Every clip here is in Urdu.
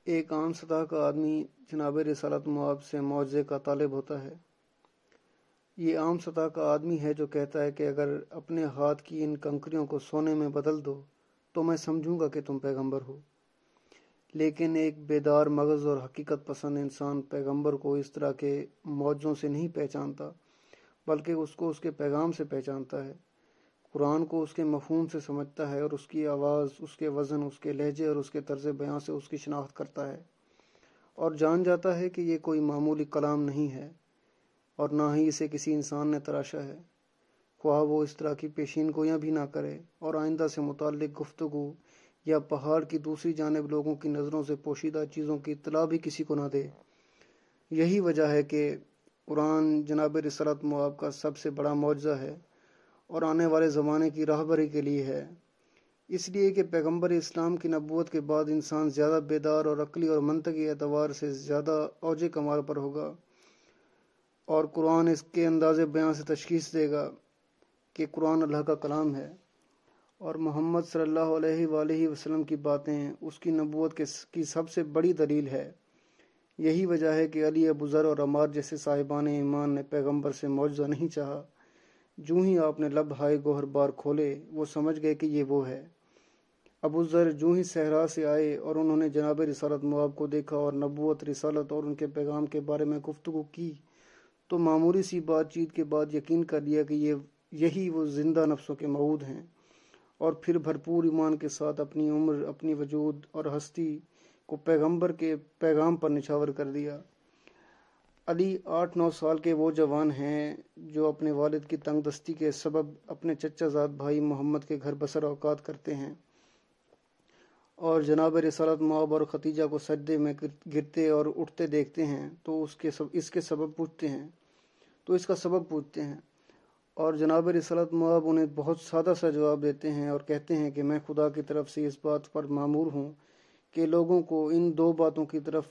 ایک عام سطح کا آدمی جناب رسالت مآب سے معجزے کا طالب ہوتا ہے۔ یہ عام سطح کا آدمی ہے جو کہتا ہے کہ اگر اپنے ہاتھ کی ان کنکریوں کو سونے میں بدل دو تو میں سمجھوں گا کہ تم پیغمبر ہو۔ لیکن ایک بیدار مغز اور حقیقت پسند انسان پیغمبر کو اس طرح کے معجزوں سے نہیں پہچانتا، بلکہ اس کو اس کے پیغام سے پہچانتا ہے، قرآن کو اس کے مفہوم سے سمجھتا ہے اور اس کی آواز، اس کے وزن، اس کے لہجے اور اس کے طرز بیان سے اس کی شناخت کرتا ہے، اور جان جاتا ہے کہ یہ کوئی معمولی کلام نہیں ہے اور نہ ہی اسے کسی انسان نے تراشا ہے، خواہ وہ اس طرح کی پیشین گویاں بھی نہ کرے اور آئندہ سے متعلق گفتگو یا پہاڑ کی دوسری جانب لوگوں کی نظروں سے پوشیدہ چیزوں کی اطلاع بھی کسی کو نہ دے۔ یہی وجہ ہے کہ قرآن جناب رسالت مآب کا سب سے بڑا معجزہ ہے اور آنے والے زمانے کی راہبری کے لیے ہے، اس لیے کہ پیغمبر اسلام کی نبوت کے بعد انسان زیادہ بیدار اور عقلی اور منطقی اعتبار سے زیادہ اوج کمال پر ہوگا، اور قرآن اس کے انداز بیان سے تشخیص دے گا کہ قرآن اللہ کا کلام ہے، اور محمد صلی اللہ علیہ وآلہ وسلم کی باتیں اس کی نبوت کی سب سے بڑی دلیل ہے۔ یہی وجہ ہے کہ علی، ابو ذر اور عمار جیسے صاحبان ایمان نے پیغمبر سے معجزہ نہیں چاہا۔ جو ہی آپ نے لب ہائے گوہر بار کھولے وہ سمجھ گئے کہ یہ وہ ہے۔ ابو ذر جو ہی صحرا سے آئے اور انہوں نے جناب رسالت مآب کو دیکھا اور نبوت، رسالت اور ان کے پیغام کے بارے میں گفتگو کی تو معمولی سی بات چیت کے بعد یقین کر لیا کہ یہی وہ زندہ نفسوں کے موعود ہیں، اور پھر بھرپور ایمان کے ساتھ اپنی عمر، اپنی وجود اور ہستی کو پیغمبر کے پیغام پر نچھاور کر دیا۔ علی 8-9 سال کے وہ جوان ہیں جو اپنے والد کی تنگ دستی کے سبب اپنے چچا زاد بھائی محمد کے گھر بسر اوقات کرتے ہیں، اور جناب رسالت مآب اور ختیجہ کو سجدے میں گرتے اور اٹھتے دیکھتے ہیں تو اس کا سبب پوچھتے ہیں، اور جناب رسالت مآب انہیں بہت سادہ سا جواب دیتے ہیں اور کہتے ہیں کہ میں خدا کی طرف سے اس بات پر مامور ہوں کہ لوگوں کو ان 2 باتوں کی طرف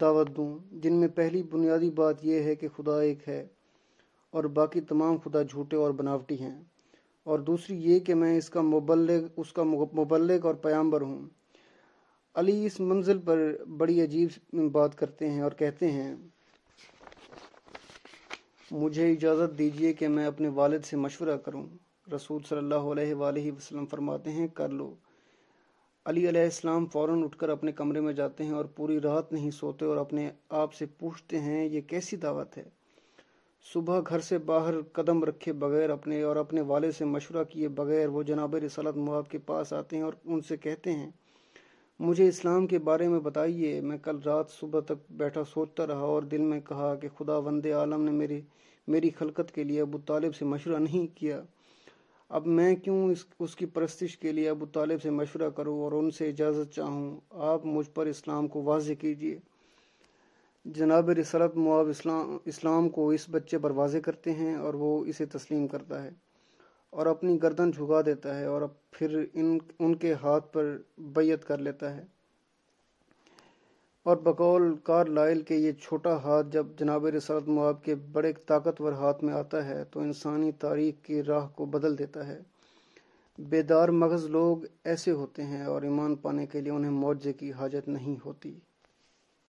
دعوت دوں، جن میں پہلی بنیادی بات یہ ہے کہ خدا ایک ہے اور باقی تمام خدا جھوٹے اور بناوٹی ہیں، اور دوسری یہ کہ میں اس کا مبلغ اور پیامبر ہوں۔ علی اس منزل پر بڑی عجیب بات کرتے ہیں اور کہتے ہیں، مجھے اجازت دیجیے کہ میں اپنے والد سے مشورہ کروں۔ رسول صلی اللہ علیہ وآلہ وسلم فرماتے ہیں، کر لو۔ علی علیہ السلام فوراً اٹھ کر اپنے کمرے میں جاتے ہیں اور پوری رات نہیں سوتے اور اپنے آپ سے پوچھتے ہیں، یہ کیسی دعوت ہے؟ صبح گھر سے باہر قدم رکھے بغیر اپنے والد سے مشورہ کیے بغیر وہ جناب رسالت مآب کے پاس آتے ہیں اور ان سے کہتے ہیں، مجھے اسلام کے بارے میں بتائیے۔ میں کل رات صبح تک بیٹھا سوچتا رہا اور دل میں کہا کہ خدا وند عالم نے میری خلقت کے لیے ابو طالب سے مشورہ نہیں کیا، اب میں کیوں اس کی پرستش کے لیے ابو طالب سے مشورہ کروں اور ان سے اجازت چاہوں؟ آپ مجھ پر اسلام کو واضح کیجیے۔ جناب رسالت مآب اسلام کو اس بچے پر واضح کرتے ہیں اور وہ اسے تسلیم کرتا ہے اور اپنی گردن جھکا دیتا ہے اور پھر ان کے ہاتھ پر بیعت کر لیتا ہے، اور بقول کارلائل کے یہ چھوٹا ہاتھ جب جناب رسالت مآب کے بڑے طاقتور ہاتھ میں آتا ہے تو انسانی تاریخ کی راہ کو بدل دیتا ہے۔ بیدار مغز لوگ ایسے ہوتے ہیں اور ایمان پانے کے لیے انہیں معجزے کی حاجت نہیں ہوتی۔